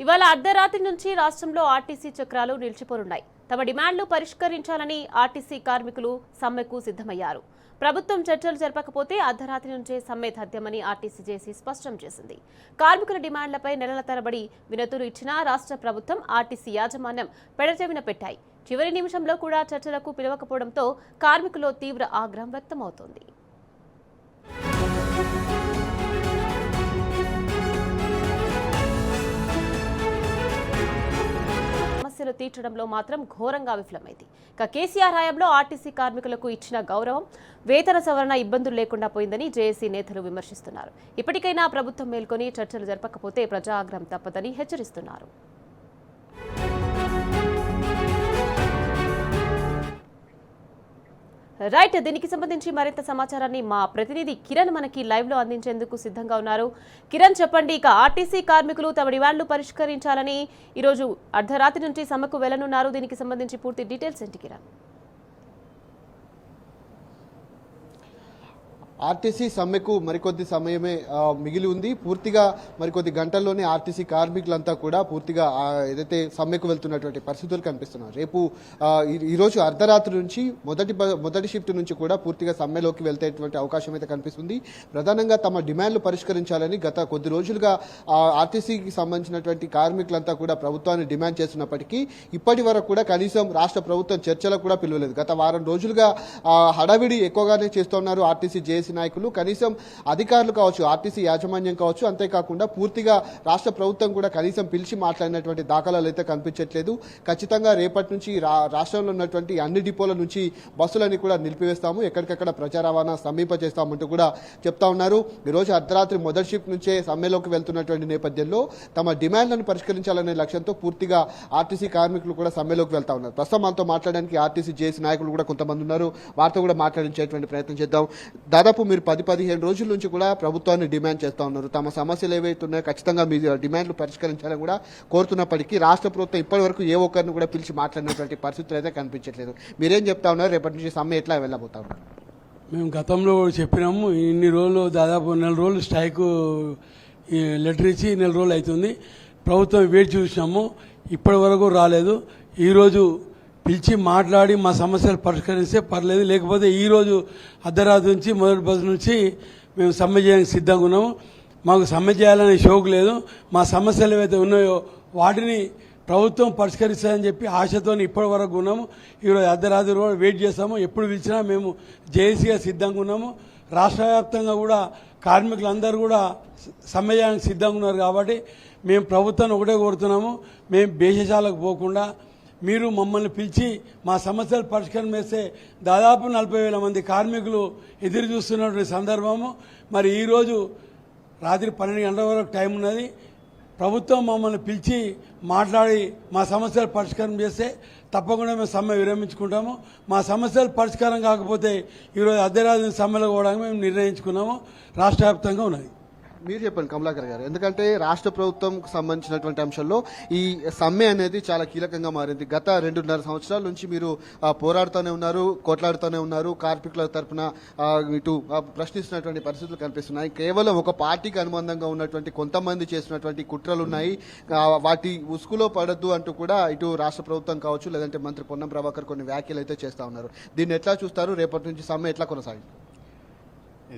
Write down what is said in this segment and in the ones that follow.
ఇవాళ అర్ధరాత్రి నుంచి రాష్ట్రంలో ఆర్టీసీ చక్రాలు నిలిచిపోనున్నాయి. తమ డిమాండ్లు పరిష్కరించాలని ఆర్టీసీ కార్మికులు సమ్మెకు సిద్ధమయ్యారు. ప్రభుత్వం చర్చలు జరపకపోతే అర్ధరాత్రి నుంచే సమ్మె తథ్యమని ఆర్టీసీ జేసీ స్పష్టం చేసింది. కార్మికుల డిమాండ్లపై నెలల తరబడి వినతులు ఇచ్చినా రాష్ట్ర ప్రభుత్వం ఆర్టీసీ యాజమాన్యం పెడచెవిన పెట్టాయి. చివరి నిమిషంలో కూడా చర్చలకు పిలవకపోవడంతో కార్మికుల్లో తీవ్ర ఆగ్రహం వ్యక్తమవుతోంది. సమస్యలు తీర్చడంలో మాత్రం ఘోరంగా విఫలమైంది. కేసీఆర్ హయాంలో ఆర్టీసీ కార్మికులకు ఇచ్చిన గౌరవం, వేతన సవరణ ఇబ్బందులు లేకుండా పోయిందని జేఏసీ నేతలు విమర్శిస్తున్నారు. ఇప్పటికైనా ప్రభుత్వం మేల్కొని చర్చలు జరపకపోతే ప్రజా ఆగ్రహం తప్పదని హెచ్చరిస్తున్నారు. రైట్, దీనికి సంబంధించి మరింత సమాచారాన్ని మా ప్రతినిధి కిరణ్ మనకి లైవ్ లో అందించేందుకు సిద్ధంగా ఉన్నారు. కిరణ్, చెప్పండి. ఇక ఆర్టీసీ కార్మికులు తమ డిమాండ్లు పరిష్కరించాలని ఈరోజు అర్ధరాత్రి నుంచి సమ్మెకు వెళ్లనున్నారు. దీనికి సంబంధించి పూర్తి డీటెయిల్స్ ఏంటి కిరణ్? ఆర్టీసీ సమ్మెకు మరికొద్ది సమయమే మిగిలి ఉంది. పూర్తిగా మరికొద్ది గంటల్లోనే ఆర్టీసీ కార్మికులంతా కూడా పూర్తిగా ఏదైతే సమ్మెకు వెళ్తున్నటువంటి పరిస్థితులు కనిపిస్తున్నారు. రేపు ఈరోజు అర్ధరాత్రి నుంచి మొదటి షిఫ్ట్ నుంచి కూడా పూర్తిగా సమ్మెలోకి వెళ్తేటువంటి అవకాశం అయితే కనిపిస్తుంది. ప్రధానంగా తమ డిమాండ్లు పరిష్కరించాలని గత కొద్ది రోజులుగా ఆర్టీసీకి సంబంధించినటువంటి కార్మికులంతా కూడా ప్రభుత్వాన్ని డిమాండ్ చేస్తున్నప్పటికీ ఇప్పటి వరకు కూడా కనీసం రాష్ట్ర ప్రభుత్వం చర్చలకు కూడా పిలువలేదు. గత వారం రోజులుగా హడావిడి ఎక్కువగానే చేస్తున్నారు ఆర్టీసీ జేఏసీ నాయకులు. కనీసం అధికారులు కావచ్చు, ఆర్టీసీ యాజమాన్యం కావచ్చు, అంతేకాకుండా పూర్తిగా రాష్ట్ర ప్రభుత్వం కూడా కనీసం పిలిచి మాట్లాడినటువంటి దాఖలాలు అయితే కనిపించట్లేదు. ఖచ్చితంగా రేపటి నుంచి రాష్ట్రంలో ఉన్నటువంటి అన్ని డిపోల నుంచి బస్సులని కూడా నిలిపివేస్తాము, ఎక్కడికక్కడ ప్రజా రవాణా సమీపచేస్తామంటూ కూడా చెప్తా ఉన్నారు. ఈరోజు అర్ధరాత్రి మొదటి షిఫ్ట్ నుంచే సమ్మెలోకి వెళ్తున్నటువంటి నేపథ్యంలో తమ డిమాండ్లను పరిష్కరించాలనే లక్ష్యంతో పూర్తిగా ఆర్టీసీ కార్మికులు కూడా సమ్మెలోకి వెళ్తా ఉన్నారు. ప్రస్తుతం మనతో మాట్లాడడానికి ఆర్టీసీ జేఏసీ నాయకులు కూడా కొంతమంది ఉన్నారు. వారితో కూడా మాట్లాడించేటువంటి ప్రయత్నం చేద్దాం. దాదాపు మీరు 10-15 రోజుల నుంచి కూడా ప్రభుత్వాన్ని డిమాండ్ చేస్తూ ఉన్నారు. తమ సమస్యలు ఏవైతే ఉన్నాయో ఖచ్చితంగా మీ డిమాండ్లు పరిష్కరించాలని కూడా కోరుతున్నప్పటికీ రాష్ట్ర ప్రభుత్వం ఇప్పటి వరకు ఏ ఒక్కరిని కూడా పిలిచి మాట్లాడినటువంటి పరిస్థితులు అయితే కనిపించట్లేదు. మీరేం చెప్తా ఉన్నారు? రేపటి నుంచి సమ్మె ఎట్లా వెళ్ళబోతా ఉన్నారు? మేము గతంలో చెప్పినాము, ఇన్ని రోజులు దాదాపు నెల రోజులు స్ట్రైక్ లెటర్ ఇచ్చి నెల రోజులు అవుతుంది. ప్రభుత్వం వేచి చూసినాము, ఇప్పటి వరకు రాలేదు. ఈరోజు పిలిచి మాట్లాడి మా సమస్యలు పరిష్కరిస్తే పర్లేదు, లేకపోతే ఈరోజు అర్ధరాత్రి నుంచి మొదటి బస్సు నుంచి మేము సమ్మె చేయడానికి సిద్ధంగా ఉన్నాము. మాకు సమ్మె చేయాలనే షోకు లేదు. మా సమస్యలు ఏవైతే ఉన్నాయో వాటిని ప్రభుత్వం పరిష్కరిస్తారని చెప్పి ఆశతో ఇప్పటి వరకు ఉన్నాము. ఈరోజు అర్ధరాత్రి కూడా వెయిట్ చేస్తాము. ఎప్పుడు పిలిచినా మేము జేఏసీగా సిద్ధంగా ఉన్నాము. రాష్ట్ర వ్యాప్తంగా కూడా కార్మికులందరూ కూడా సమ్మె చేయడానికి సిద్ధంగా ఉన్నారు. కాబట్టి మేము ప్రభుత్వాన్ని ఒకటే కోరుతున్నాము, మేము భేషజాలకు పోకుండా మీరు మమ్మల్ని పిలిచి మా సమస్యలు పరిష్కారం చేస్తే దాదాపు 40,000 మంది కార్మికులు ఎదురు చూస్తున్నటువంటి సందర్భము. మరి ఈరోజు రాత్రి 12 గంటల వరకు టైం ఉన్నది. ప్రభుత్వం మమ్మల్ని పిలిచి మాట్లాడి మా సమస్యలు పరిష్కారం చేస్తే తప్పకుండా మేము సమ్మె విరమించుకుంటాము. మా సమస్యలు పరిష్కారం కాకపోతే ఈరోజు అర్ధరాత్రి సమ్మెలో పోవడానికి మేము నిర్ణయించుకున్నాము. రాష్ట్ర వ్యాప్తంగా ఉన్నది. మీరు చెప్పండి కమలాకర్ గారు, ఎందుకంటే రాష్ట్ర ప్రభుత్వంకు సంబంధించినటువంటి అంశంలో ఈ సమ్మె అనేది చాలా కీలకంగా మారింది. గత 2.5 సంవత్సరాల నుంచి మీరు పోరాడుతూనే ఉన్నారు, కొట్లాడుతూనే ఉన్నారు. కార్మికుల తరఫున ఇటు ప్రశ్నిస్తున్నటువంటి పరిస్థితులు కనిపిస్తున్నాయి. కేవలం ఒక పార్టీకి అనుబంధంగా ఉన్నటువంటి కొంతమంది చేసినటువంటి కుట్రలు ఉన్నాయి. వాటి ఉసుకులో పడద్దు అంటూ కూడా ఇటు రాష్ట్ర ప్రభుత్వం కావచ్చు, లేదంటే మంత్రి పొన్నం ప్రభాకర్ కొన్ని వ్యాఖ్యలు అయితే చేస్తూ ఉన్నారు. దీన్ని ఎట్లా చూస్తారు? రేపటి నుంచి సమ్మె ఎట్లా కొనసాగుతుంది?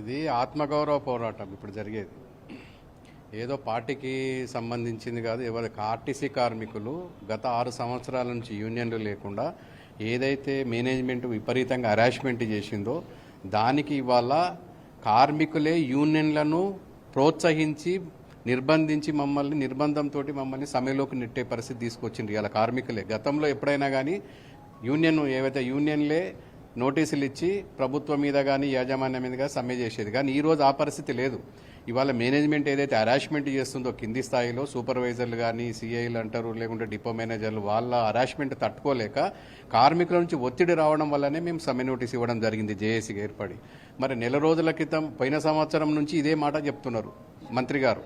ఇది ఆత్మగౌరవ పోరాటం ఇప్పుడు జరిగేది. ఏదో పార్టీకి సంబంధించింది కాదు. ఎవరికి ఆర్టీసీ కార్మికులు గత 6 సంవత్సరాల నుంచి యూనియన్లు లేకుండా ఏదైతే మేనేజ్మెంట్ విపరీతంగా హరాస్మెంట్ చేసిందో దానికి ఇవాళ కార్మికులే యూనియన్లను ప్రోత్సహించి నిర్బంధించి నిర్బంధంతో మమ్మల్ని సమ్మెలోకి నెట్టే పరిస్థితి తీసుకొచ్చింది ఇలా కార్మికులే. గతంలో ఎప్పుడైనా కానీ యూనియన్లే నోటీసులు ఇచ్చి ప్రభుత్వం మీద కానీ యాజమాన్యం మీద కానీ సమ్మె చేసేది. కానీ ఈరోజు ఆ పరిస్థితి లేదు. ఇవాళ మేనేజ్మెంట్ ఏదైతే హరాస్మెంట్ చేస్తుందో కింది స్థాయిలో సూపర్వైజర్లు కానీ సిఐలు అంటారు, లేకుంటే డిపో మేనేజర్లు, వాళ్ళ హరాస్మెంట్ తట్టుకోలేక కార్మికుల నుంచి ఒత్తిడి రావడం వల్లనే మేము సమ్మె నోటీస్ ఇవ్వడం జరిగింది జేఏసీగా ఏర్పడి. మరి నెల రోజుల క్రితం పోయిన సంవత్సరం నుంచి ఇదే మాట చెప్తున్నారు మంత్రి గారు.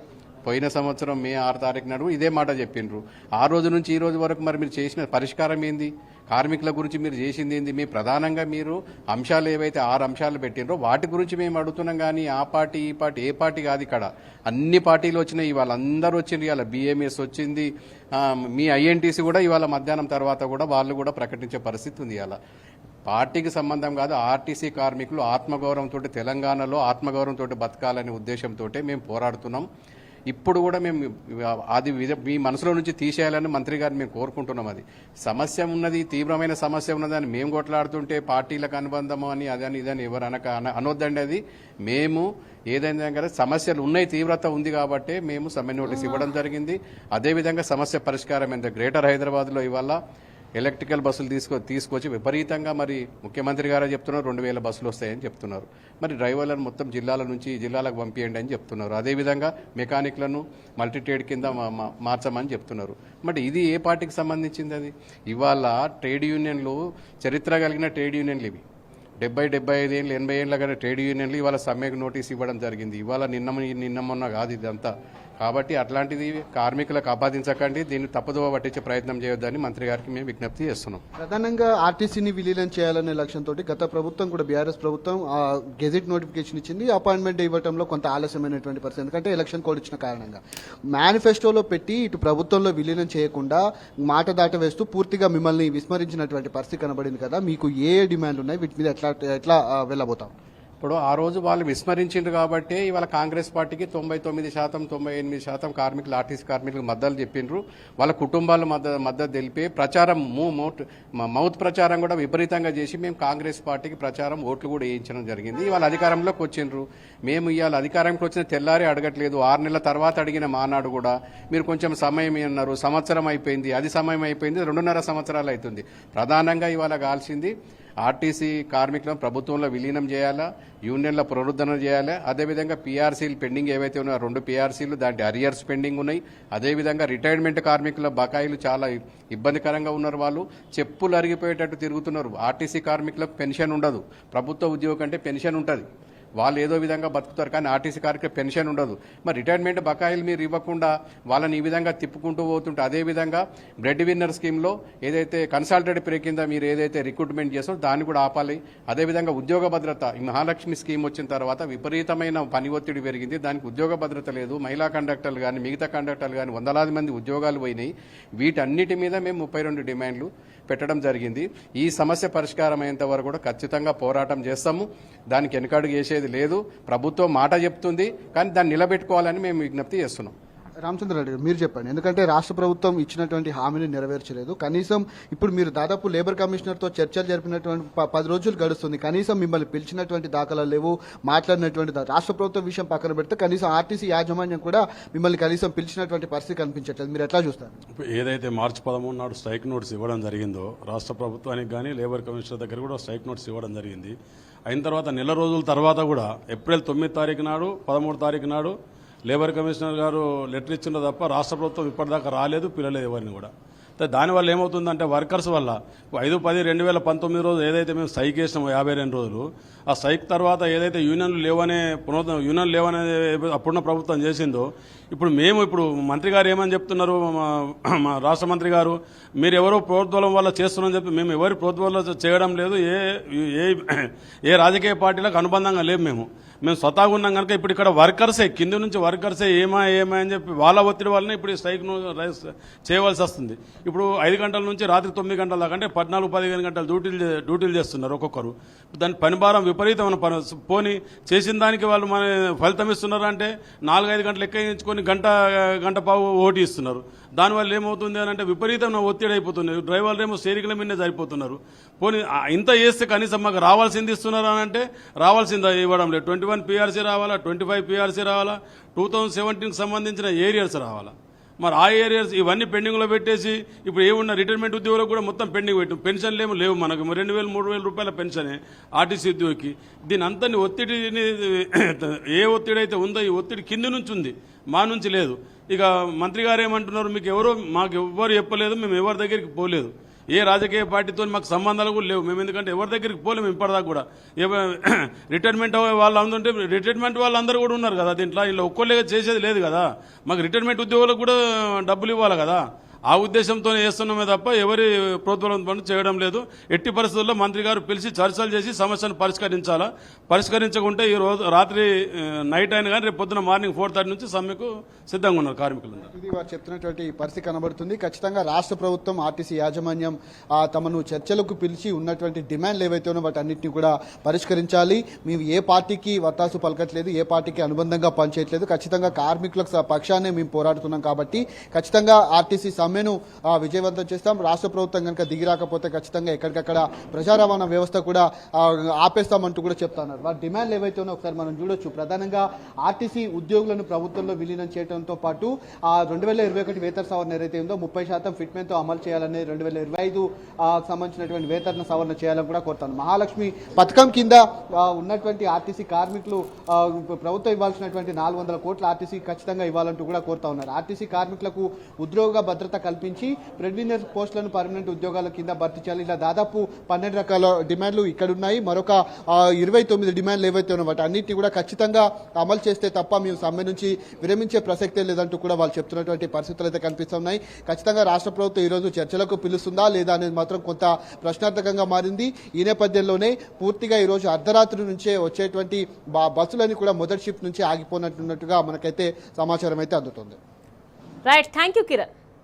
పోయిన సంవత్సరం మే 6 తారీఖు నాడు ఇదే మాట చెప్పిండ్రు. ఆ రోజు నుంచి ఈ రోజు వరకు మరి మీరు చేసిన పరిష్కారం ఏంది? కార్మికుల గురించి మీరు చేసింది ఏంది? మీ ప్రధానంగా మీరు అంశాలు ఏవైతే 6 అంశాలు పెట్టినరో వాటి గురించి మేము అడుగుతున్నాం. కానీ ఆ పార్టీ ఈ పార్టీ ఏ పార్టీ కాదు, ఇక్కడ అన్ని పార్టీలు వచ్చినాయి. ఇవాళ అందరూ వచ్చింది. ఇవాళ బిఎంఎస్ వచ్చింది, మీ ఐఎన్టీసీ కూడా ఇవాళ మధ్యాహ్నం తర్వాత కూడా వాళ్ళు కూడా ప్రకటించే పరిస్థితి ఉంది. ఇవాళ పార్టీకి సంబంధం కాదు, ఆర్టీసీ కార్మికులు ఆత్మగౌరవంతో తెలంగాణలో ఆత్మగౌరవంతో బతకాలనే ఉద్దేశంతో మేము పోరాడుతున్నాం. ఇప్పుడు కూడా మేము అది మీ మనసులో నుంచి తీసేయాలని మంత్రి గారిని మేము కోరుకుంటున్నాం. అది సమస్య ఉన్నది, తీవ్రమైన సమస్య ఉన్నదని మేము కొట్లాడుతుంటే పార్టీలకు అనుబంధము అని అదని ఇదని ఎవరు అనొద్దండి. అది మేము ఏదైనా కానీ సమస్యలు ఉన్నాయి, తీవ్రత ఉంది కాబట్టి మేము సమ్మె నోటీస్ ఇవ్వడం జరిగింది. అదేవిధంగా సమస్య పరిష్కారం ఎంత గ్రేటర్ హైదరాబాద్లో ఇవాళ ఎలక్ట్రికల్ బస్సులు తీసుకొచ్చి విపరీతంగా మరి ముఖ్యమంత్రి గారే చెప్తున్నారు 2000 బస్సులు వస్తాయని చెప్తున్నారు. మరి డ్రైవర్లను మొత్తం జిల్లాల నుంచి జిల్లాలకు పంపించండి అని చెప్తున్నారు. అదేవిధంగా మెకానిక్లను మల్టీ ట్రేడ్ కింద మార్చమని చెప్తున్నారు. మరి ఇది ఏ పార్టీకి సంబంధించింది? అది ఇవాళ ట్రేడ్ యూనియన్లు చరిత్ర కలిగిన ట్రేడ్ యూనియన్లు ఇవి 70-75 ఏళ్ళు 80 ఏళ్ళ కానీ ట్రేడ్ యూనియన్లు ఇవాళ సమ్మెకు నోటీస్ ఇవ్వడం జరిగింది. ఇవాళ నిన్న మొన్న కాదు ఇదంతా. కాబట్టి అట్లాంటిది కార్మికులకు ఆపాదించకండి, దీన్ని తప్పుదోవ పట్టించే ప్రయత్నం చేయొద్దని మంత్రి గారికి మేము విజ్ఞప్తి చేస్తున్నాం. ప్రధానంగా ఆర్టీసీని విలీనం చేయాలనే లక్ష్యంతో గత ప్రభుత్వం కూడా బీఆర్ఎస్ ప్రభుత్వం గెజిట్ నోటిఫికేషన్ ఇచ్చింది. అపాయింట్మెంట్ ఇవ్వడంలో కొంత ఆలస్యమైనటువంటి పరిస్థితి, ఎందుకంటే ఎలక్షన్ కోడ్ ఇచ్చిన కారణంగా. మేనిఫెస్టోలో పెట్టి ఇటు ప్రభుత్వంలో విలీనం చేయకుండా మాట దాట వేస్తూ పూర్తిగా మిమ్మల్ని విస్మరించినటువంటి పరిస్థితి కనబడింది కదా. మీకు ఏ డిమాండ్లు ఉన్నాయి, వీటి మీద ఎట్లా వెళ్ళబోతాం? ఇప్పుడు ఆ రోజు వాళ్ళు విస్మరించిండ్రు కాబట్టి ఇవాళ కాంగ్రెస్ పార్టీకి 99% 98% కార్మికులు ఆర్టీసీ కార్మికులకు మద్దతు చెప్పిండ్రు. వాళ్ళ కుటుంబాలు మద్దతు తెలిపి ప్రచారం మౌత్ ప్రచారం కూడా విపరీతంగా చేసి మేము కాంగ్రెస్ పార్టీకి ప్రచారం ఓట్లు కూడా వేయించడం జరిగింది. ఇవాళ అధికారంలోకి వచ్చిండ్రు. మేము ఇవాళ అధికారంలోకి వచ్చిన తెల్లారి అడగట్లేదు, 6 నెలల తర్వాత అడిగిన మానాడు కూడా మీరు కొంచెం సమయం అన్నారు. సంవత్సరం అయిపోయింది, అది సమయం అయిపోయింది, 2.5 సంవత్సరాలు అవుతుంది. ప్రధానంగా ఇవాళ కాల్సింది ఆర్టీసీ కార్మికులను ప్రభుత్వంలో విలీనం చేయాలా, యూనియన్ల పునరుద్ధరణ చేయాలి. అదేవిధంగా పీఆర్సీలు పెండింగ్ ఏవైతే ఉన్నాయో 2 పీఆర్సీలు దాంట్లో అరియర్స్ పెండింగ్ ఉన్నాయి. అదేవిధంగా రిటైర్మెంట్ కార్మికుల బకాయిలు చాలా ఇబ్బందికరంగా ఉన్నారు. వాళ్ళు చెప్పులు అరిగిపోయేటట్టు తిరుగుతున్నారు. ఆర్టీసీ కార్మికులకు పెన్షన్ ఉండదు, ప్రభుత్వ ఉద్యోగం కంటే పెన్షన్ ఉంటుంది, వాళ్ళు ఏదో విధంగా బతుకుతారు. కానీ ఆర్టీసీ కార్మికులకు పెన్షన్ ఉండదు. మరి రిటైర్మెంట్ బకాయిలు మీరు ఇవ్వకుండా వాళ్ళని ఈ విధంగా తిప్పుకుంటూ పోతుంటే, అదేవిధంగా బ్రెడ్ విన్నర్ స్కీమ్లో ఏదైతే కన్సల్టెడ్ పే కింద మీరు ఏదైతే రిక్రూట్మెంట్ చేస్తారో దాన్ని కూడా ఆపాలి. అదేవిధంగా ఉద్యోగ భద్రత, ఈ మహాలక్ష్మి స్కీమ్ వచ్చిన తర్వాత విపరీతమైన పని ఒత్తిడి పెరిగింది, దానికి ఉద్యోగ భద్రత లేదు. మహిళా కండక్టర్లు కానీ మిగతా కండక్టర్లు కానీ వందలాది మంది ఉద్యోగాలు పోయినాయి. వీటన్నిటి మీద మేము 32 డిమాండ్లు పెట్టడం జరిగింది. ఈ సమస్య పరిష్కారం అయ్యేంత వరకు కూడా ఖచ్చితంగా పోరాటం చేస్తాము. దానికి వెనకడుగు చేసేది లేదు. ప్రభుత్వం మాట చెప్తుంది, కానీ దాన్ని నిలబెట్టుకోవాలని మేము విజ్ఞప్తి చేస్తున్నాం. రామచంద్రారెడ్డి గారు మీరు చెప్పండి, ఎందుకంటే రాష్ట్ర ప్రభుత్వం ఇచ్చినటువంటి హామీని నెరవేర్చలేదు. కనీసం ఇప్పుడు మీరు దాదాపు లేబర్ కమిషనర్తో చర్చలు జరిపినటువంటి 10 రోజులు గడుస్తుంది, కనీసం మిమ్మల్ని పిలిచినటువంటి దాఖలాలు లేవు, మాట్లాడినటువంటి రాష్ట్ర ప్రభుత్వం విషయం పక్కన పెడితే కనీసం ఆర్టీసీ యాజమాన్యం కూడా మిమ్మల్ని కనీసం పిలిచినటువంటి పరిస్థితి కనిపించట్లేదు. మీరు ఎట్లా చూస్తారు? ఏదైతే మార్చి 13 నాడు స్ట్రైక్ నోటీస్ ఇవ్వడం జరిగిందో రాష్ట్ర ప్రభుత్వానికి కానీ లేబర్ కమిషనర్ దగ్గర కూడా స్ట్రైక్ నోటీస్ ఇవ్వడం జరిగింది. అయిన తర్వాత నెల రోజుల తర్వాత కూడా ఏప్రిల్ 9 తారీఖు నాడు 13 తారీఖు నాడు లేబర్ కమిషనర్ గారు లెటర్ ఇచ్చిందో తప్ప రాష్ట్ర ప్రభుత్వం ఇప్పటిదాకా రాలేదు, పిల్లలేదు ఎవరిని కూడా. దానివల్ల ఏమవుతుందంటే వర్కర్స్ వల్ల 5/10/2019 రోజు ఏదైతే మేము స్ట్రైక్ చేసినామో 52 రోజులు, ఆ స్ట్రైక్ తర్వాత ఏదైతే యూనియన్లు లేవనే అప్పుడున్న ప్రభుత్వం చేసిందో, ఇప్పుడు మంత్రి గారు ఏమని చెప్తున్నారు, మా రాష్ట్ర మంత్రి గారు, మీరు ఎవరో ప్రోద్బలం వల్ల చేస్తున్నారని చెప్పి, మేము ఎవరి ప్రోద్బలం చేయడం లేదు, ఏ రాజకీయ పార్టీలకు అనుబంధంగా లేవు. మేము స్వతహాగా ఉన్నాం కనుక ఇప్పుడు ఇక్కడ వర్కర్సే, కింది నుంచి వర్కర్సే ఏమా అని చెప్పి వాళ్ళ ఒత్తిడి వల్లనే ఇప్పుడు ఈ స్ట్రైక్ను చేయవలసి వస్తుంది. ఇప్పుడు 5 గంటల నుంచి రాత్రి 9 గంటల దాకా, అంటే 14-15 గంటలు డ్యూటీలు చేస్తున్నారు ఒక్కొక్కరు. దాని పనిభారం విపరీతమైన పోని చేసిన దానికి వాళ్ళు మన ఫలితం ఇస్తున్నారు అంటే 4-5 గంటలు ఎక్కించుకొని గంట పావు ఓటీ ఇస్తున్నారు. దానివల్ల ఏమవుతుంది అని అంటే విపరీతమైన ఒత్తిడి అయిపోతుంది. డ్రైవర్లు ఏమో స్టీరింగ్ల మీదనే సరిపోతున్నారు. పోనీ ఇంత చేస్తే కనీసం మాకు రావాల్సింది ఇస్తున్నారు అని అంటే రావాల్సింది ఇవ్వడం లేదు. 21 PRC రావాలా, 25 PRC రావాలా, 2017కి సంబంధించిన ఏరియర్స్ రావాలా. మరి ఆ ఏరియాస్ ఇవన్నీ పెండింగ్లో పెట్టేసి ఇప్పుడు ఏమున్న రిటైర్మెంట్ ఉద్యోగులకు కూడా మొత్తం పెండింగ్ పెట్టు. పెన్షన్లు లేవు మనకు, 2,000-3,000 రూపాయల పెన్షనే ఆర్టీసీ ఉద్యోగికి. దీని అంతని ఒత్తిడిని ఏ ఒత్తిడి అయితే ఉందో ఈ ఒత్తిడి కింది నుంచి ఉంది, మా నుంచి లేదు. ఇక మంత్రి గారు ఏమంటున్నారు, మాకు ఎవ్వరు చెప్పలేదు, మేము ఎవరి దగ్గరికి పోలేదు. ఏ రాజకీయ పార్టీతో మాకు సంబంధాలు కూడా లేవు. మేము ఎందుకంటే ఎవరి దగ్గరికి పోలేము ఇప్పటిదాకా కూడా. రిటైర్మెంట్ వాళ్ళు అందుంటే రిటైర్మెంట్ వాళ్ళందరూ కూడా ఉన్నారు కదా దీంట్లో. ఇలా ఒక్కళ్ళే చేసేది లేదు కదా. మాకు రిటైర్మెంట్ ఉద్యోగులకు కూడా డబ్బులు ఇవ్వాలి కదా. ఆ ఉద్దేశంతో చేస్తున్నామే తప్ప ఎవరి ప్రోత్సాహం పనులు చేయడం లేదు. ఎట్టి పరిస్థితుల్లో మంత్రి గారు పిలిచి చర్చలు చేసి సమస్యను పరిష్కరించాలా. పరిష్కరించకుంటే ఈ రోజు రాత్రి నైట్ అయినా కానీ రేపు పొద్దున మార్నింగ్ 4:30 నుంచి సమ్మెకు సిద్ధంగా ఉన్నారు కార్మికులు. ఇది వారు చెప్తున్నటువంటి పరిస్థితి కనబడుతుంది. ఖచ్చితంగా రాష్ట్ర ప్రభుత్వం ఆర్టీసీ యాజమాన్యం తమను చర్చలకు పిలిచి ఉన్నటువంటి డిమాండ్లు ఏవైతే ఉన్నాయో వాటన్నిటిని కూడా పరిష్కరించాలి. మేము ఏ పార్టీకి వత్తాసు పలకట్లేదు, ఏ పార్టీకి అనుబంధంగా పనిచేయట్లేదు. ఖచ్చితంగా కార్మికులకు పక్షానే మేము పోరాడుతున్నాం కాబట్టి ఖచ్చితంగా ఆర్టీసీ సమ్మెను విజయవంతం చేస్తాం. రాష్ట్ర ప్రభుత్వం కనుక దిగి రాకపోతే ఖచ్చితంగా ఎక్కడికక్కడ ప్రజా రవాణా వ్యవస్థ కూడా ఆపేస్తామంటూ కూడా చెప్తున్నారు. వారి డిమాండ్లు ఏవైతే ఉన్నాయో ఒకసారి మనం చూడొచ్చు. ప్రధానంగా ఆర్టీసీ ఉద్యోగులను ప్రభుత్వంలో విలీనం చేయడంతో పాటు 2021 వేతన సవరణ ఏదైతే ఉందో 30% ఫిట్మెంట్తో అమలు చేయాలని, 2025 సంబంధించినటువంటి వేతన సవరణ చేయాలని కూడా కోరుతాను. మహాలక్ష్మి పథకం కింద ఉన్నటువంటి ఆర్టీసీ కార్మికులు ప్రభుత్వం ఇవ్వాల్సినటువంటి 400 కోట్ల ఆర్టీసీ ఖచ్చితంగా ఇవ్వాలంటూ కూడా కోరుతా ఉన్నారు. ఆర్టీసీ కార్మికులకు ఉద్యోగ భద్రత కల్పించి ప్రెడ్వినర్ పోస్టులను పర్మనెంట్ ఉద్యోగాల కింద భర్తీ చేయాలి. ఇలా దాదాపు 12 రకాల డిమాండ్లు ఇక్కడ ఉన్నాయి. మరొక 29 డిమాండ్లు ఏవైతే ఉన్నాయో వాటి అన్నింటినీ కూడా ఖచ్చితంగా అమలు చేస్తే తప్ప మేము సమ్మె నుంచి విరమించే ప్రసక్తే లేదంటూ కూడా వాళ్ళు చెప్తున్నటువంటి పరిస్థితులు అయితే కనిపిస్తున్నాయి. ఖచ్చితంగా రాష్ట్ర ప్రభుత్వం ఈరోజు చర్చలకు పిలుస్తుందా లేదా అనేది మాత్రం కొంత ప్రశ్నార్థకంగా మారింది. ఈ నేపథ్యంలోనే పూర్తిగా ఈరోజు అర్ధరాత్రి నుంచే వచ్చేటువంటి బస్సులని కూడా మొదటి షిఫ్ట్ నుంచి ఆగిపోయినట్టుగా మనకైతే సమాచారం అయితే అందుతుంది. Right, thank you Kiran.